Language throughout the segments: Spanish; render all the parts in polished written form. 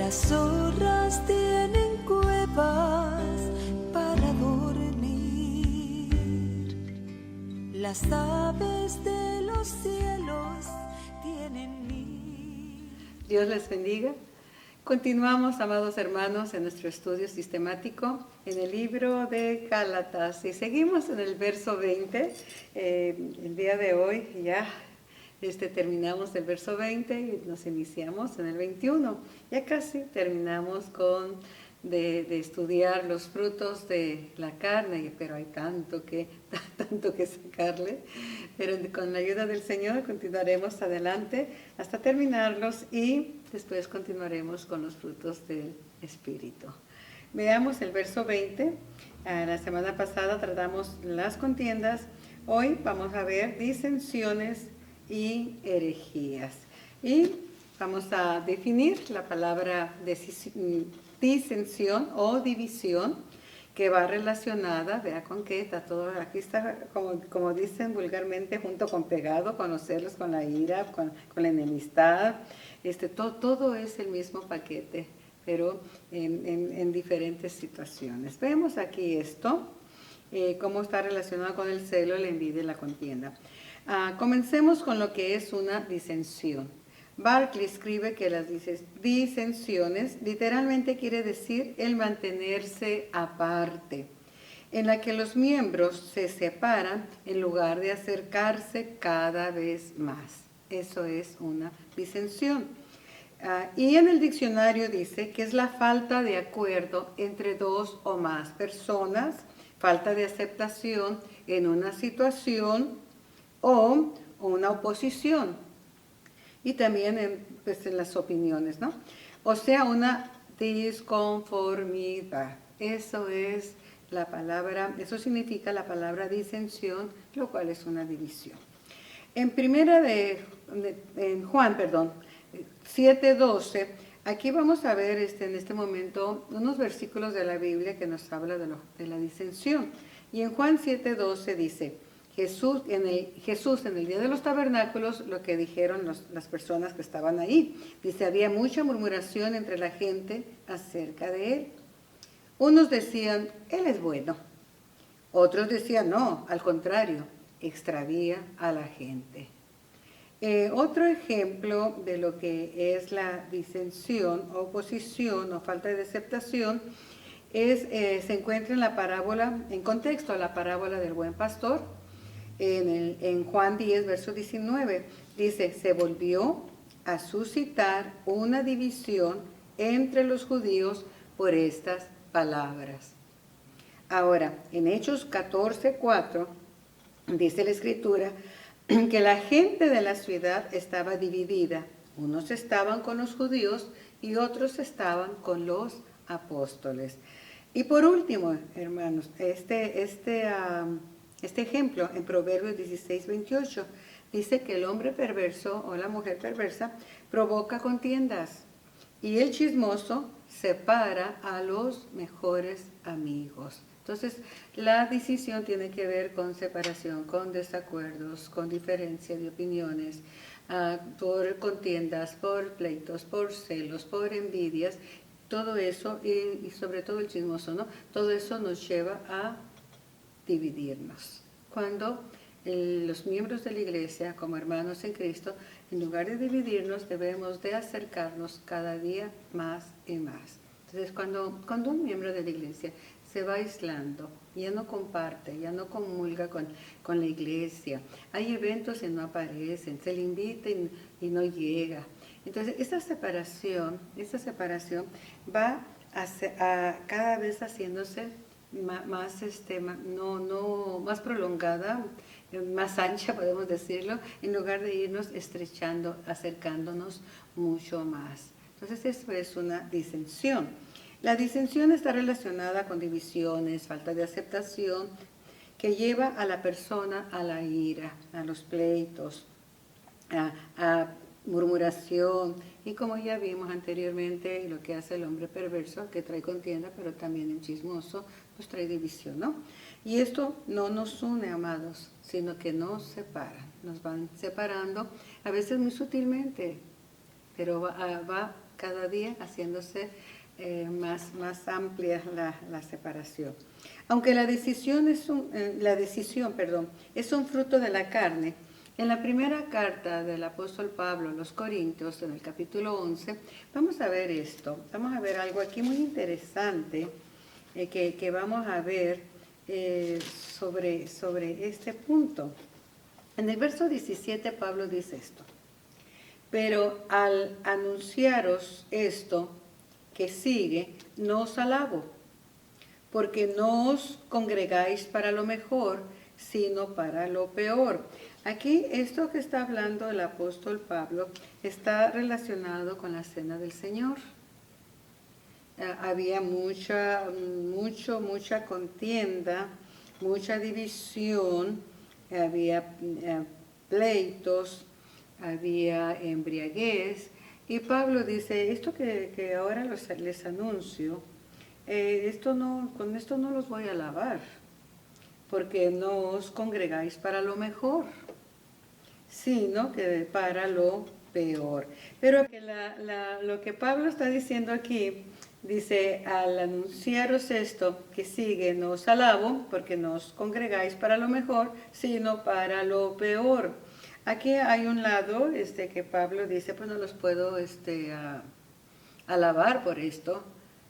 Las zorras tienen cuevas para dormir. Las aves de los cielos tienen nido. Dios les bendiga. Continuamos, amados hermanos, en nuestro estudio sistemático en el libro de Gálatas y seguimos en el verso 20. El día de hoy ya terminamos el verso 20 y nos iniciamos en el 21. Ya casi terminamos de estudiar los frutos de la carne, pero hay tanto que sacarle. Pero con la ayuda del Señor continuaremos adelante hasta terminarlos y después continuaremos con los frutos del Espíritu. Veamos el verso 20. La semana pasada tratamos las contiendas. Hoy vamos a ver disensiones y herejías. Y vamos a definir la palabra disensión o división, que va relacionada, vea con qué está todo, aquí está, como dicen vulgarmente, junto con pegado, con los celos, con la ira, con la enemistad. Todo es el mismo paquete, pero en diferentes situaciones. Vemos aquí esto, cómo está relacionado con el celo, la envidia y la contienda. Comencemos con lo que es una disensión. Barclay escribe que las disensiones literalmente quiere decir el mantenerse aparte, en la que los miembros se separan en lugar de acercarse cada vez más. Eso es una disensión. Y en el diccionario dice que es la falta de acuerdo entre dos o más personas, falta de aceptación en una situación o una oposición. Y también en las opiniones, ¿no? O sea, una disconformidad. Eso es la palabra, eso significa la palabra disensión, lo cual es una división. En Juan 7:12, aquí vamos a ver en este momento unos versículos de la Biblia que nos habla de la disensión. Y en Juan 7:12 dice, Jesús en el día de los tabernáculos, lo que dijeron las personas que estaban ahí. Dice, había mucha murmuración entre la gente acerca de él. Unos decían, él es bueno. Otros decían, no, al contrario, extravía a la gente. Otro ejemplo de lo que es la disensión, oposición o falta de aceptación, se encuentra en la parábola, en contexto a la parábola del buen pastor. En Juan 10, verso 19, dice, se volvió a suscitar una división entre los judíos por estas palabras. Ahora, en Hechos 14:4, dice la Escritura, que la gente de la ciudad estaba dividida. Unos estaban con los judíos y otros estaban con los apóstoles. Y por último, hermanos, este ejemplo en Proverbios 16:28 dice que el hombre perverso o la mujer perversa provoca contiendas y el chismoso separa a los mejores amigos. Entonces, la decisión tiene que ver con separación, con desacuerdos, con diferencia de opiniones, por contiendas, por pleitos, por celos, por envidias. Todo eso, y sobre todo el chismoso, ¿no? Todo eso nos lleva a dividirnos. Cuando los miembros de la iglesia, como hermanos en Cristo, en lugar de dividirnos, debemos de acercarnos cada día más y más. Entonces, cuando un miembro de la iglesia se va aislando, ya no comparte, ya no comulga con la iglesia, hay eventos y no aparecen, se le invita y no llega. Entonces, esta separación va a cada vez haciéndose más más prolongada, más ancha, podemos decirlo, en lugar de irnos estrechando, acercándonos mucho más. Entonces, eso es una disensión. La disensión está relacionada con divisiones, falta de aceptación, que lleva a la persona a la ira, a los pleitos, a murmuración, y como ya vimos anteriormente, lo que hace el hombre perverso, que trae contienda, pero también el chismoso, pues trae división, ¿no? Y esto no nos une, amados, sino que nos separan, nos van separando, a veces muy sutilmente, pero va cada día haciéndose más amplia la separación. Aunque la decisión es un fruto de la carne, en la primera carta del apóstol Pablo a los Corintios, en el capítulo 11, vamos a ver esto. Vamos a ver algo aquí muy interesante que vamos a ver sobre este punto. En el verso 17 Pablo dice esto: pero al anunciaros esto que sigue, no os alabo, porque no os congregáis para lo mejor, sino para lo peor. Aquí esto que está hablando el apóstol Pablo está relacionado con la cena del Señor. Había mucha contienda, mucha división, había pleitos, había embriaguez. Y Pablo dice, esto que ahora les anuncio, con esto no los voy a alabar, porque no os congregáis para lo mejor, sino que para lo peor. Pero lo que Pablo está diciendo aquí, dice, al anunciaros esto que sigue, no os alabo, porque no os congregáis para lo mejor, sino para lo peor. Aquí hay un lado que Pablo dice, pues no los puedo alabar por esto.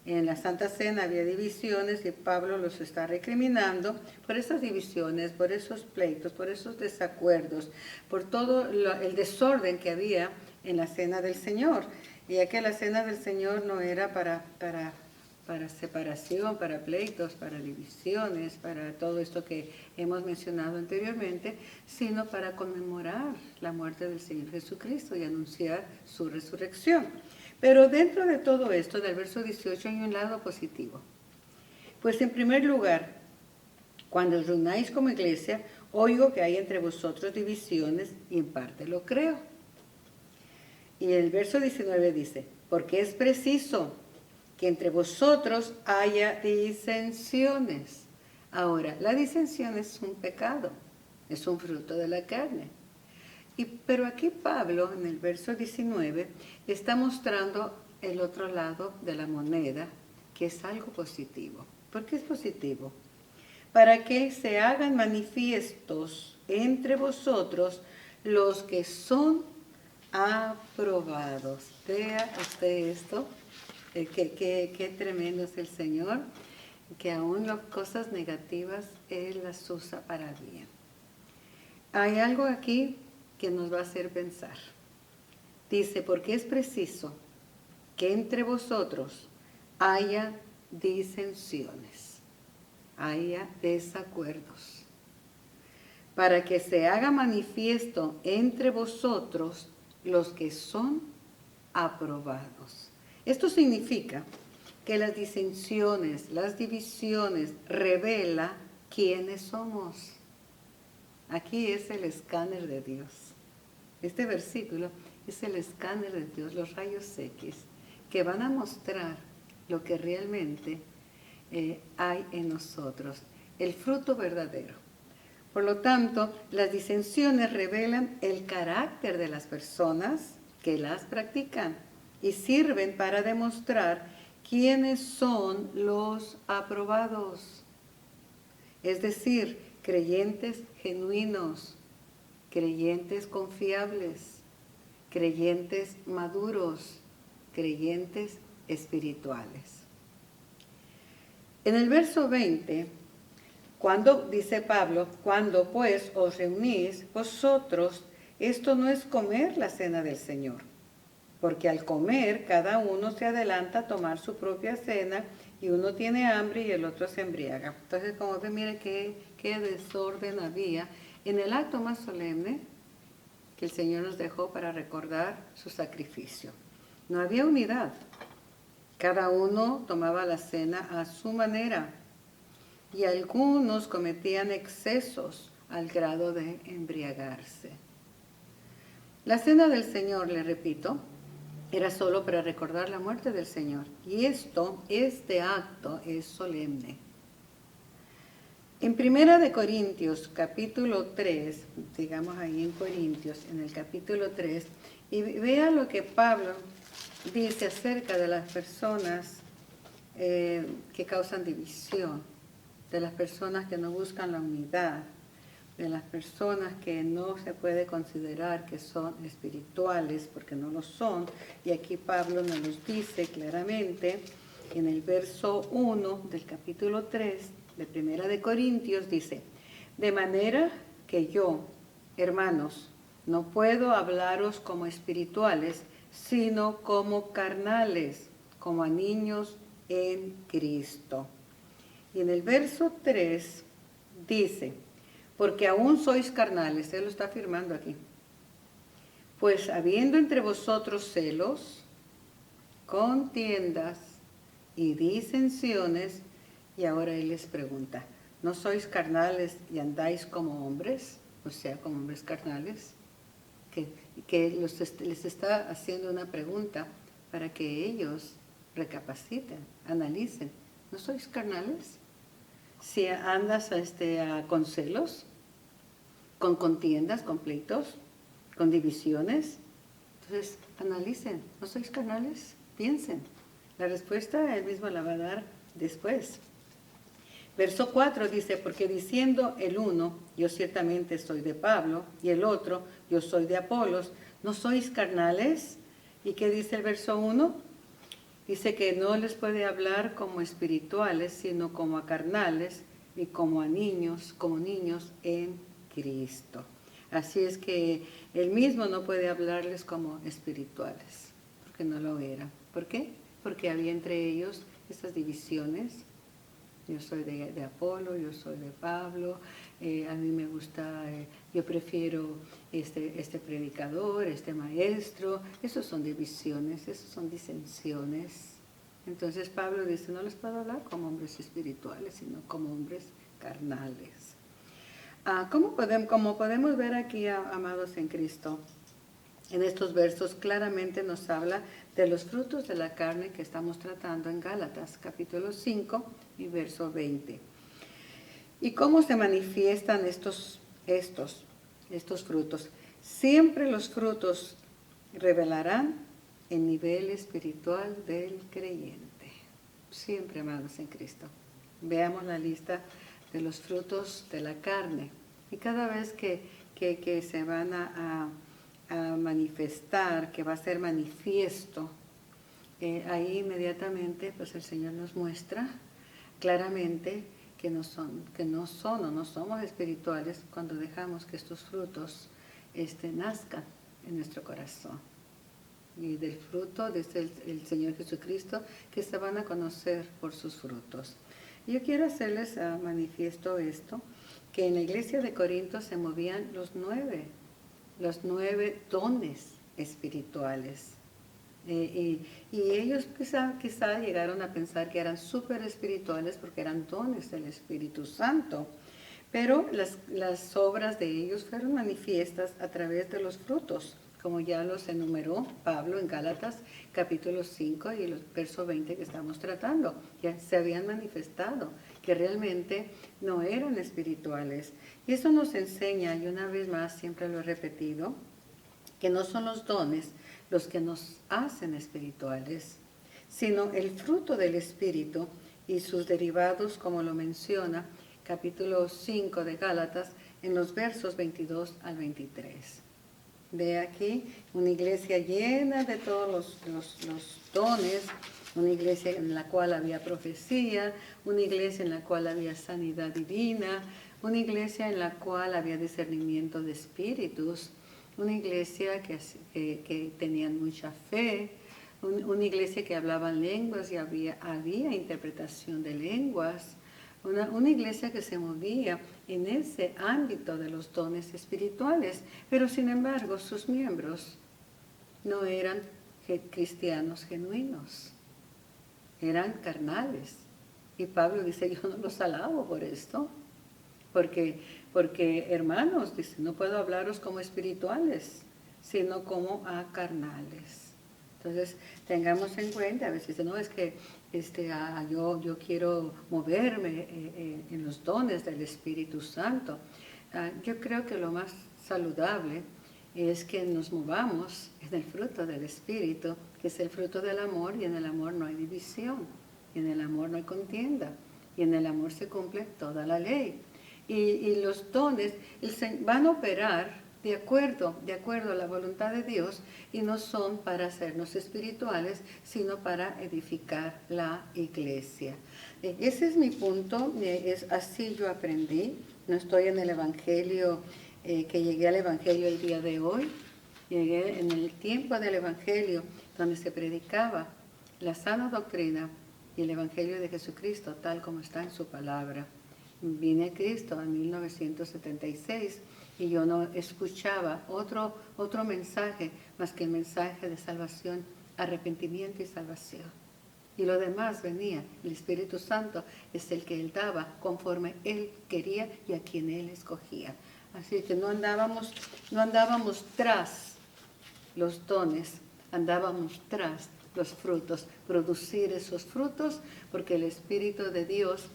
En la Santa Cena había divisiones y Pablo los está recriminando por esas divisiones, por esos pleitos, por esos desacuerdos, por todo el desorden que había en la Cena del Señor. Y ya que la Cena del Señor no era para separación, para pleitos, para divisiones, para todo esto que hemos mencionado anteriormente, sino para conmemorar la muerte del Señor Jesucristo y anunciar su resurrección. Pero dentro de todo esto, del verso 18, hay un lado positivo. Pues en primer lugar, cuando os reunáis como iglesia, oigo que hay entre vosotros divisiones y en parte lo creo. Y el verso 19 dice, porque es preciso que entre vosotros haya disensiones. Ahora, la disensión es un pecado, es un fruto de la carne. Pero aquí Pablo, en el verso 19, está mostrando el otro lado de la moneda, que es algo positivo. ¿Por qué es positivo? Para que se hagan manifiestos entre vosotros los que son aprobados. Vea usted esto, qué tremendo es el Señor, que aún las cosas negativas Él las usa para bien. Hay algo aquí que nos va a hacer pensar. Dice, porque es preciso que entre vosotros haya disensiones, haya desacuerdos, para que se haga manifiesto entre vosotros los que son aprobados. Esto significa que las disensiones, las divisiones, revela quiénes somos. Aquí es el escáner de Dios. Este versículo es el escáner de Dios, los rayos X, que van a mostrar lo que realmente hay en nosotros, el fruto verdadero. Por lo tanto, las disensiones revelan el carácter de las personas que las practican y sirven para demostrar quiénes son los aprobados. Es decir, creyentes genuinos, creyentes confiables, creyentes maduros, creyentes espirituales. En el verso 20, dice Pablo, cuando pues os reunís vosotros, esto no es comer la cena del Señor, porque al comer cada uno se adelanta a tomar su propia cena y uno tiene hambre y el otro se embriaga. Entonces, como ven, mire qué desorden había en el acto más solemne que el Señor nos dejó para recordar su sacrificio. No había unidad. Cada uno tomaba la cena a su manera y algunos cometían excesos al grado de embriagarse. La cena del Señor, le repito, era solo para recordar la muerte del Señor. Y este acto es solemne. En 1 Corintios, capítulo 3, digamos ahí en Corintios, en el capítulo 3, y vea lo que Pablo dice acerca de las personas que causan división, de las personas que no buscan la unidad, de las personas que no se puede considerar que son espirituales porque no lo son. Y aquí Pablo nos los dice claramente en el verso 1 del capítulo 3 de Primera de Corintios, dice: de manera que yo, hermanos, no puedo hablaros como espirituales, sino como carnales, como a niños en Cristo. Y en el verso 3 dice: porque aún sois carnales, él lo está afirmando aquí, pues habiendo entre vosotros celos, contiendas y disensiones, y ahora él les pregunta: ¿no sois carnales y andáis como hombres? O sea, como hombres carnales. Que les está haciendo una pregunta para que ellos recapaciten, analicen. ¿No sois carnales? Si andas con celos, con contiendas, con pleitos, con divisiones, entonces analicen. ¿No sois carnales? Piensen. La respuesta él mismo la va a dar después. Verso 4 dice: porque diciendo el uno, yo ciertamente soy de Pablo, y el otro, yo soy de Apolos, ¿no sois carnales? ¿Y qué dice el verso 1? Dice que no les puede hablar como espirituales, sino como a carnales y como a niños, como niños en Cristo. Así es que él mismo no puede hablarles como espirituales, porque no lo eran. ¿Por qué? Porque había entre ellos estas divisiones. Yo soy de Apolo, yo soy de Pablo, a mí me gusta, yo prefiero este predicador, este maestro. Esos son divisiones, esos son disensiones. Entonces Pablo dice: no les puedo hablar como hombres espirituales, sino como hombres carnales. Como podemos ver aquí, amados en Cristo, en estos versos claramente nos habla de los frutos de la carne que estamos tratando en Gálatas, capítulo 5 y verso 20. ¿Y cómo se manifiestan estos frutos? Siempre los frutos revelarán el nivel espiritual del creyente. Siempre, amados en Cristo. Veamos la lista de los frutos de la carne. Y cada vez que se van a manifestar, que va a ser manifiesto, ahí inmediatamente pues el Señor nos muestra claramente que no somos espirituales cuando dejamos que estos frutos nazcan en nuestro corazón. Y del fruto desde el Señor Jesucristo, que se van a conocer por sus frutos. Yo quiero hacerles manifiesto esto, que en la iglesia de Corinto se movían los nueve dones espirituales. Y ellos quizá llegaron a pensar que eran súper espirituales porque eran dones del Espíritu Santo. Pero las obras de ellos fueron manifiestas a través de los frutos, como ya los enumeró Pablo en Gálatas capítulo 5 y el verso 20 que estamos tratando. Ya se habían manifestado que realmente no eran espirituales. Y eso nos enseña, y una vez más siempre lo he repetido, que no son los dones los que nos hacen espirituales, sino el fruto del Espíritu y sus derivados, como lo menciona capítulo 5 de Gálatas, en los versos 22 al 23. Ve aquí una iglesia llena de todos los dones, una iglesia en la cual había profecía, una iglesia en la cual había sanidad divina, una iglesia en la cual había discernimiento de espíritus, una iglesia que tenían mucha fe, una iglesia que hablaban lenguas y había interpretación de lenguas, una iglesia que se movía en ese ámbito de los dones espirituales, pero sin embargo sus miembros no eran cristianos genuinos, eran carnales. Y Pablo dice: yo no los alabo por esto, porque hermanos, dice, no puedo hablaros como espirituales, sino como a carnales. Entonces, tengamos en cuenta, a veces no es que yo quiero moverme en los dones del Espíritu Santo. Yo creo que lo más saludable es que nos movamos en el fruto del Espíritu que es el fruto del amor, y en el amor no hay división, y en el amor no hay contienda, y en el amor se cumple toda la ley. Y los dones van a operar de acuerdo a la voluntad de Dios, y no son para hacernos espirituales, sino para edificar la iglesia. Ese es mi punto, es así yo aprendí. No estoy en el Evangelio, que llegué al Evangelio el día de hoy. Llegué en el tiempo del Evangelio, donde se predicaba la sana doctrina y el Evangelio de Jesucristo, tal como está en su palabra. Vine a Cristo en 1976 y yo no escuchaba otro mensaje más que el mensaje de salvación, arrepentimiento y salvación. Y lo demás venía. El Espíritu Santo es el que Él daba conforme Él quería y a quien Él escogía. Así que no andábamos tras los dones, andábamos tras los frutos, producir esos frutos, porque el Espíritu de Dios,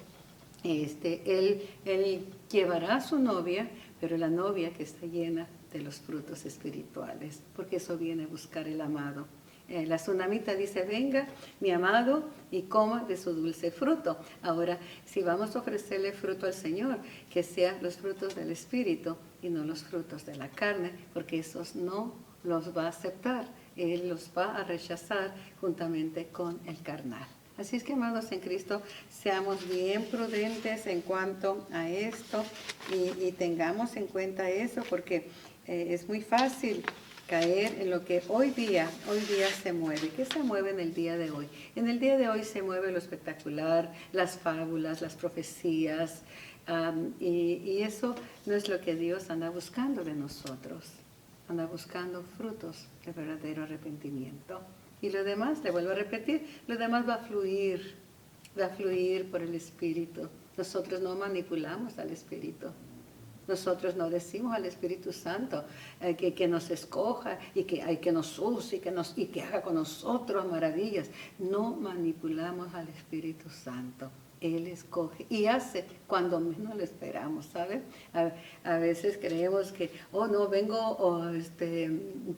Él llevará a su novia, pero la novia que está llena de los frutos espirituales, porque eso viene a buscar el amado. La tsunamita dice, venga mi amado y coma de su dulce fruto. Ahora, si vamos a ofrecerle fruto al Señor, que sean los frutos del Espíritu y no los frutos de la carne, porque esos no los va a aceptar. Él los va a rechazar juntamente con el carnal. Así es que, amados en Cristo, seamos bien prudentes en cuanto a esto y tengamos en cuenta eso, porque es muy fácil caer en lo que hoy día se mueve. ¿Qué se mueve en el día de hoy? En el día de hoy se mueve lo espectacular, las fábulas, las profecías, y eso no es lo que Dios anda buscando de nosotros. Anda buscando frutos de verdadero arrepentimiento. Y lo demás, le vuelvo a repetir, lo demás va a fluir por el Espíritu. Nosotros no manipulamos al Espíritu. Nosotros no decimos al Espíritu Santo que nos escoja y que nos use y que haga con nosotros maravillas. No manipulamos al Espíritu Santo. Él escoge y hace cuando menos lo esperamos, ¿sabe? A veces creemos que, no, vengo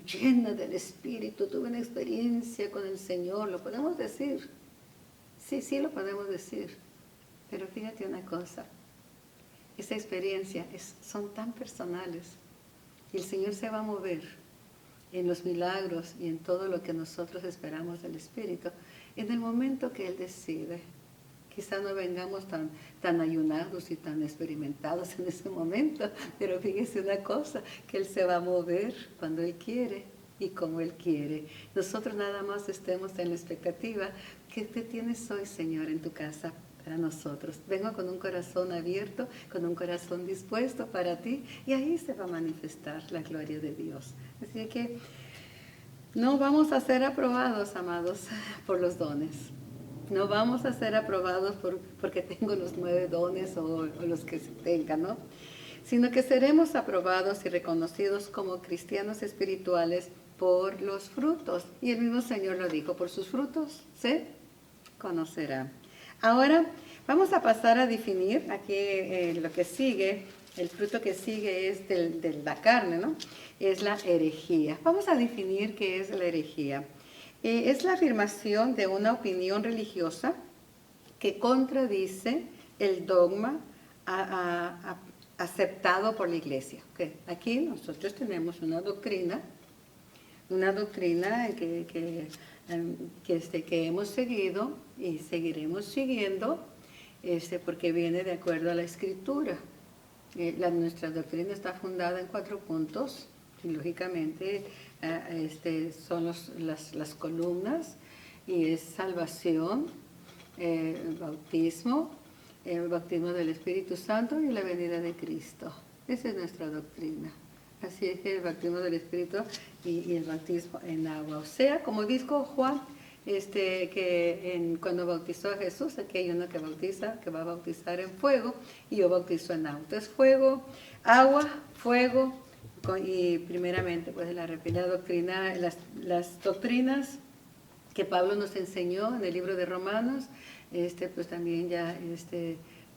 llena del Espíritu, tuve una experiencia con el Señor. Lo podemos decir. Sí, lo podemos decir. Pero fíjate una cosa. Esa experiencia son tan personales y el Señor se va a mover en los milagros y en todo lo que nosotros esperamos del Espíritu en el momento que Él decide. Quizá no vengamos tan ayunados y tan experimentados en ese momento, pero fíjese una cosa, que Él se va a mover cuando Él quiere y como Él quiere. Nosotros nada más estemos en la expectativa. ¿Qué te tienes hoy, Señor, en tu casa? Para nosotros. Vengo con un corazón abierto, con un corazón dispuesto para ti, y ahí se va a manifestar la gloria de Dios. Así que no vamos a ser aprobados, amados, por los dones. No vamos a ser aprobados porque tengo los 9 dones o los que se tengan, ¿no? Sino que seremos aprobados y reconocidos como cristianos espirituales por los frutos. Y el mismo Señor lo dijo, por sus frutos se conocerá. Ahora vamos a pasar a definir aquí lo que sigue. El fruto que sigue es de la carne, ¿no? Es la herejía. Vamos a definir qué es la herejía. Es la afirmación de una opinión religiosa que contradice el dogma aceptado por la iglesia. Okay. Aquí nosotros tenemos una doctrina que hemos seguido y seguiremos siguiendo, porque viene de acuerdo a la Escritura. Nuestra doctrina está fundada en 4 puntos, y lógicamente son las columnas, y es salvación, bautismo del Espíritu Santo y la venida de Cristo. Esa es nuestra doctrina. Así es que el bautismo del Espíritu y el bautismo en agua. O sea, como dijo Juan, cuando bautizó a Jesús, aquí hay uno que va a bautizar en fuego, y yo bautizo en agua. Entonces, fuego, agua, fuego, y primeramente, pues la doctrina, las doctrinas que Pablo nos enseñó en el libro de Romanos, pues también ya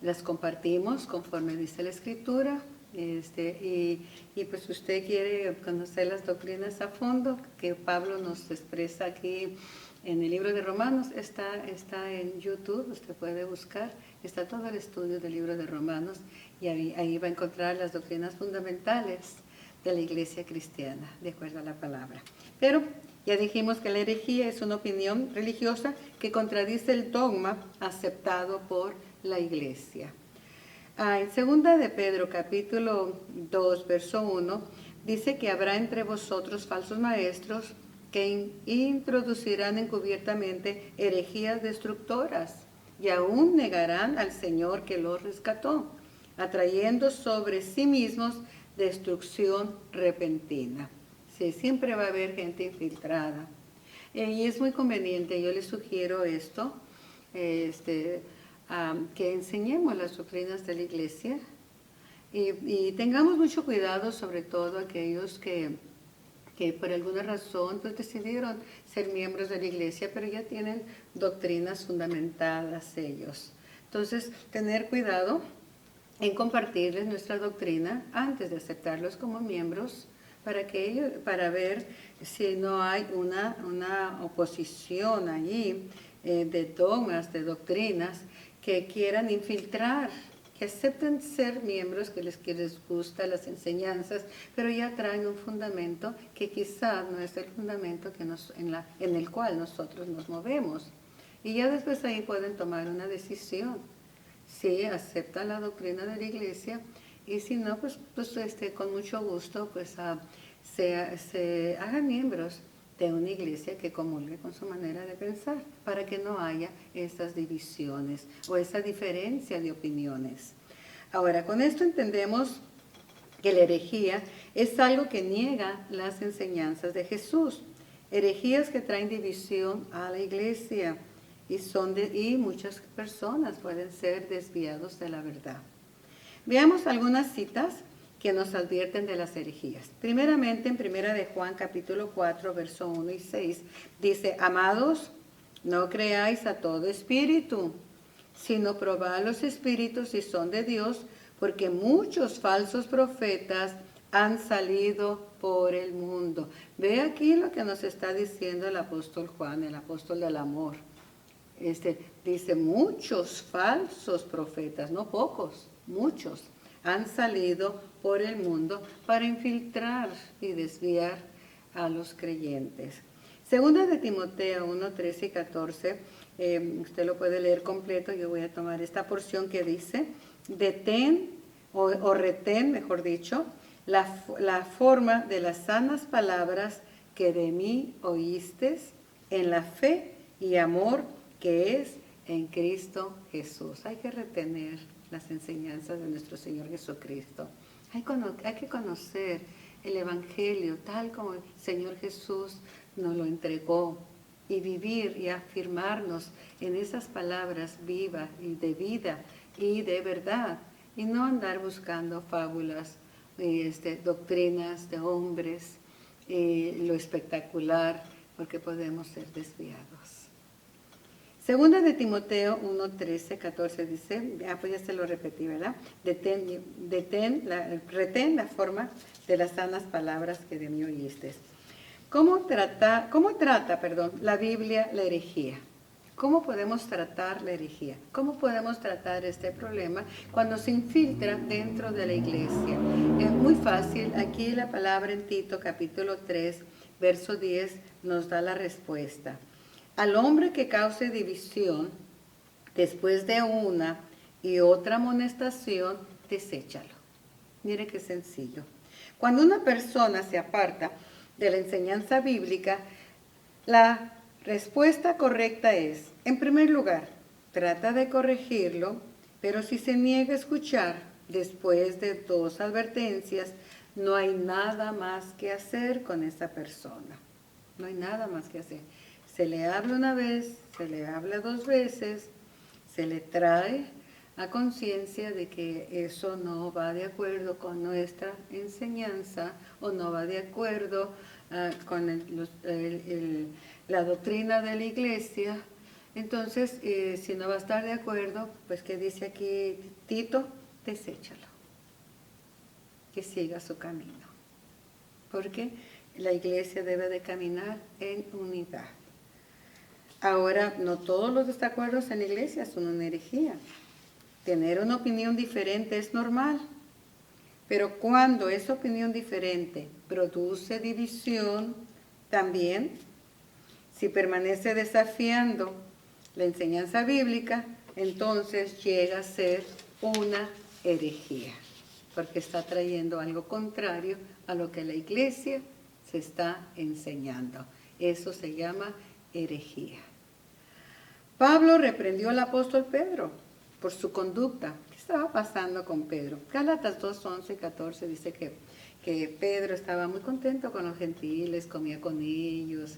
las compartimos conforme dice la Escritura. Y pues usted quiere conocer las doctrinas a fondo, que Pablo nos expresa aquí en el libro de Romanos, está en YouTube, usted puede buscar, está todo el estudio del libro de Romanos y ahí va a encontrar las doctrinas fundamentales de la iglesia cristiana, de acuerdo a la palabra. Pero ya dijimos que la herejía es una opinión religiosa que contradice el dogma aceptado por la iglesia. En segunda de Pedro, capítulo 2, verso 1, dice que habrá entre vosotros falsos maestros que introducirán encubiertamente herejías destructoras y aún negarán al Señor que los rescató, atrayendo sobre sí mismos destrucción repentina. Sí, siempre va a haber gente infiltrada. Y es muy conveniente, yo les sugiero esto, que enseñemos las doctrinas de la iglesia y tengamos mucho cuidado, sobre todo aquellos que por alguna razón pues, decidieron ser miembros de la iglesia, pero ya tienen doctrinas fundamentadas ellos. Entonces, tener cuidado en compartirles nuestra doctrina antes de aceptarlos como miembros, para ver si no hay una oposición allí de dogmas, de doctrinas que quieran infiltrar, que acepten ser miembros, que les gusta las enseñanzas, pero ya traen un fundamento que quizás no es el fundamento en el cual nosotros nos movemos. Y ya después ahí pueden tomar una decisión, si aceptan la doctrina de la iglesia, y si no, pues con mucho gusto se hagan miembros de una iglesia que comulgue con su manera de pensar, para que no haya esas divisiones o esa diferencia de opiniones. Ahora, con esto entendemos que la herejía es algo que niega las enseñanzas de Jesús. Herejías que traen división a la iglesia y muchas personas pueden ser desviados de la verdad. Veamos algunas citas que nos advierten de las herejías. Primeramente, en Primera de Juan, capítulo 4, verso 1 y 6, dice: amados, no creáis a todo espíritu, sino probad los espíritus si son de Dios, porque muchos falsos profetas han salido por el mundo. Ve aquí lo que nos está diciendo el apóstol Juan, el apóstol del amor. Dice, muchos falsos profetas, no pocos, muchos, han salido por el mundo para infiltrar y desviar a los creyentes. Segunda de Timoteo 1, 13 y 14, usted lo puede leer completo, yo voy a tomar esta porción que dice: detén o retén, mejor dicho, la forma de las sanas palabras que de mí oístes en la fe y amor que es en Cristo Jesús. Hay que retener las enseñanzas de nuestro Señor Jesucristo. Hay que conocer el Evangelio tal como el Señor Jesús nos lo entregó y vivir y afirmarnos en esas palabras vivas y de vida y de verdad, y no andar buscando fábulas, doctrinas de hombres, lo espectacular, porque podemos ser desviados. Segunda de Timoteo 1, 13, 14 dice, pues ya se lo repetí, ¿verdad? Retén la forma de las sanas palabras que de mí oíste. ¿Cómo trata la Biblia la herejía? ¿Cómo podemos tratar la herejía? ¿Cómo podemos tratar este problema cuando se infiltra dentro de la iglesia? Es muy fácil. Aquí la palabra en Tito, capítulo 3, verso 10, nos da la respuesta. Al hombre que cause división, después de una y otra amonestación, deséchalo. Mire qué sencillo. Cuando una persona se aparta de la enseñanza bíblica, la respuesta correcta es, en primer lugar, trata de corregirlo, pero si se niega a escuchar después de 2 advertencias, no hay nada más que hacer con esa persona. No hay nada más que hacer. Se le habla una vez, se le habla 2 veces, se le trae a conciencia de que eso no va de acuerdo con nuestra enseñanza o no va de acuerdo con la doctrina de la iglesia. Entonces, si no va a estar de acuerdo, pues ¿qué dice aquí Tito? Deséchalo. que siga su camino. Porque la iglesia debe de caminar en unidad. Ahora, no todos los desacuerdos en la iglesia son una herejía. Tener una opinión diferente es normal. Pero cuando esa opinión diferente produce división, también, si permanece desafiando la enseñanza bíblica, entonces llega a ser una herejía, porque está trayendo algo contrario a lo que la iglesia se está enseñando. Eso se llama herejía. Pablo reprendió al apóstol Pedro por su conducta. ¿Qué estaba pasando con Pedro? Gálatas 2, 11 y 14 dice que Pedro estaba muy contento con los gentiles, comía con ellos,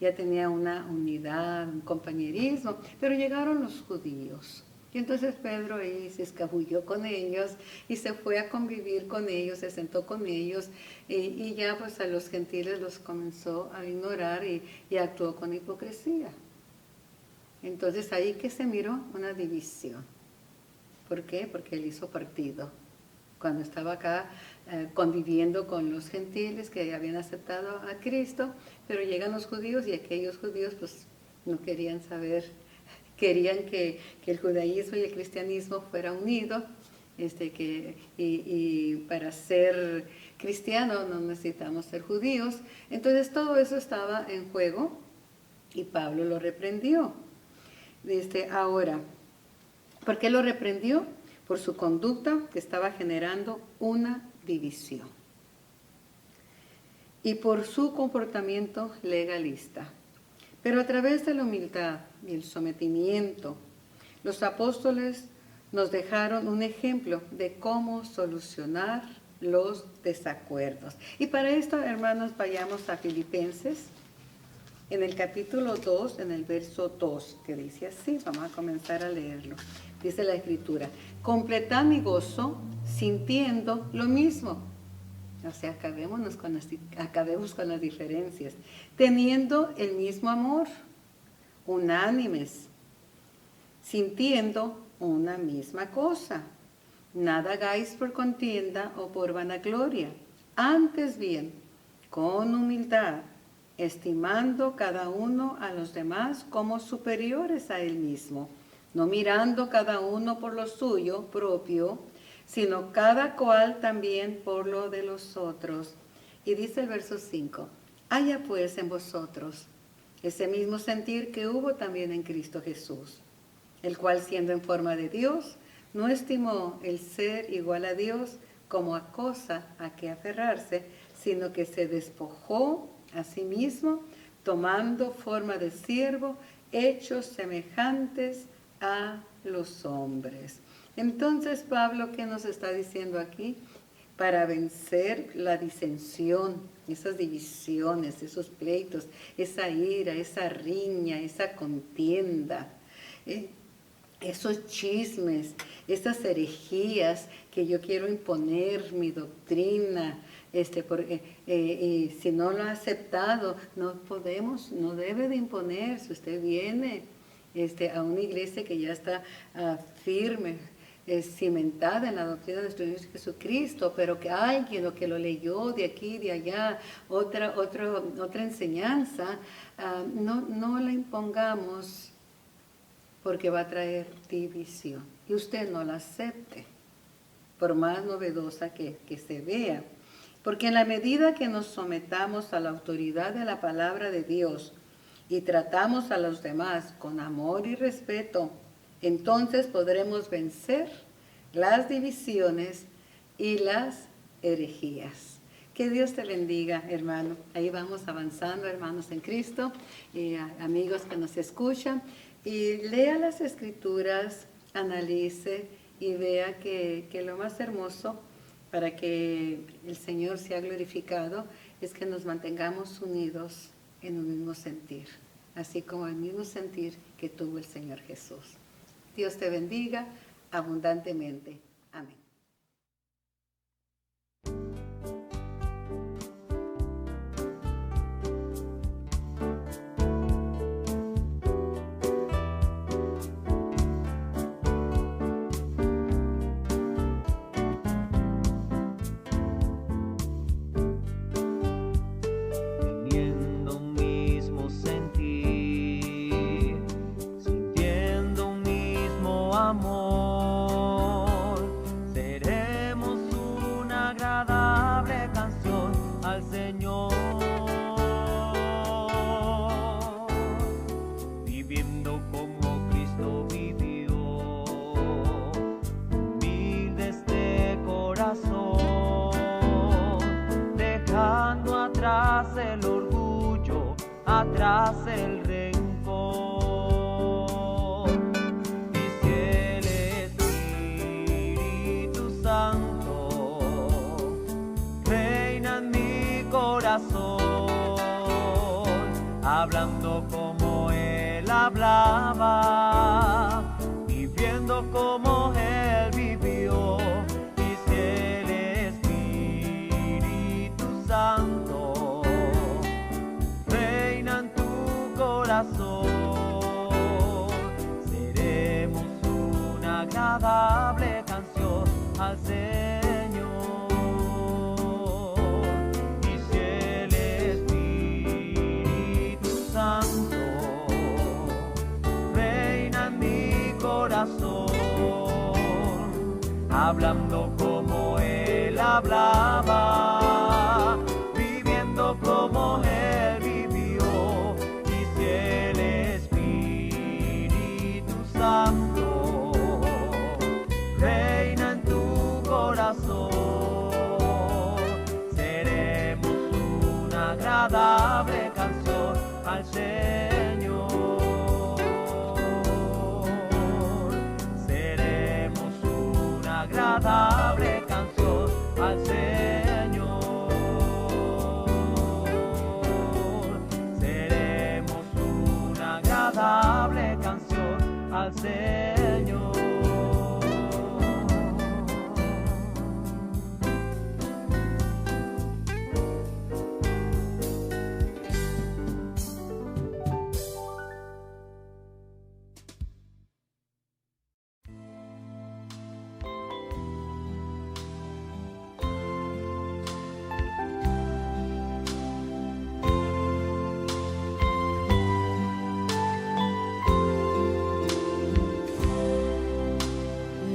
ya tenía una unidad, un compañerismo, pero llegaron los judíos. Y entonces Pedro ahí se escabulló con ellos y se fue a convivir con ellos, se sentó con ellos y ya pues a los gentiles los comenzó a ignorar y actuó con hipocresía. Entonces ahí que se miró una división. ¿Por qué? Porque él hizo partido. Cuando estaba acá conviviendo con los gentiles que habían aceptado a Cristo, pero llegan los judíos y aquellos judíos pues no querían saber, querían que el judaísmo y el cristianismo fuera unido, y para ser cristiano no necesitamos ser judíos. Entonces todo eso estaba en juego y Pablo lo reprendió. Ahora, ¿por qué lo reprendió? Por su conducta que estaba generando una división y por su comportamiento legalista. Pero a través de la humildad y el sometimiento, los apóstoles nos dejaron un ejemplo de cómo solucionar los desacuerdos. Y para esto, hermanos, vayamos a Filipenses, en el capítulo 2, en el verso 2, que dice así, vamos a comenzar a leerlo. Dice la Escritura: completad mi gozo sintiendo lo mismo. O sea, acabemos con las diferencias. Teniendo el mismo amor, unánimes, sintiendo una misma cosa. Nada hagáis por contienda o por vanagloria. Antes bien, con humildad, estimando cada uno a los demás como superiores a él mismo, no mirando cada uno por lo suyo propio, sino cada cual también por lo de los otros. Y dice el verso 5, haya pues en vosotros ese mismo sentir que hubo también en Cristo Jesús, el cual siendo en forma de Dios, no estimó el ser igual a Dios como a cosa a que aferrarse, sino que se despojó a sí mismo, tomando forma de siervo, hechos semejantes a los hombres. Entonces, Pablo, ¿qué nos está diciendo aquí? Para vencer la disensión, esas divisiones, esos pleitos, esa ira, esa riña, esa contienda, esos chismes, esas herejías que yo quiero imponer mi doctrina, porque si no lo ha aceptado, no debe de imponer. Si usted viene a una iglesia que ya está firme, cimentada en la doctrina de nuestro Señor Jesucristo, pero que alguien o que lo leyó de aquí, de allá, otra enseñanza, no la impongamos, porque va a traer división. Y usted no la acepte, por más novedosa que se vea. Porque en la medida que nos sometamos a la autoridad de la palabra de Dios y tratamos a los demás con amor y respeto, entonces podremos vencer las divisiones y las herejías. Que Dios te bendiga, hermano. Ahí vamos avanzando, hermanos en Cristo, amigos que nos escuchan. Y lea las Escrituras, analice y vea que lo más hermoso para que el Señor sea glorificado es que nos mantengamos unidos en un mismo sentir, así como el mismo sentir que tuvo el Señor Jesús. Dios te bendiga abundantemente. Amén. atrás el rencor. Y si el Espíritu Santo reina en mi corazón, hablando como Él hablaba, viviendo como Él vivió. Y si el Espíritu Santo reina en tu corazón, seremos una agradable canción al Señor. Y si el Espíritu Santo reina en mi corazón, hablando como Él hablaba, viviendo como Él vivió. Y si el Espíritu Santo reina en tu corazón, seremos una agradable canción al Señor. Seremos una agradable canción al Señor. Seremos una agradable canción al Señor.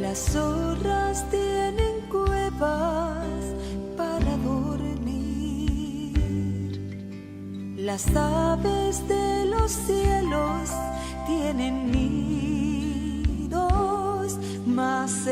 Las zorras tienen cuevas para dormir. Las aves de los cielos tienen nidos, mas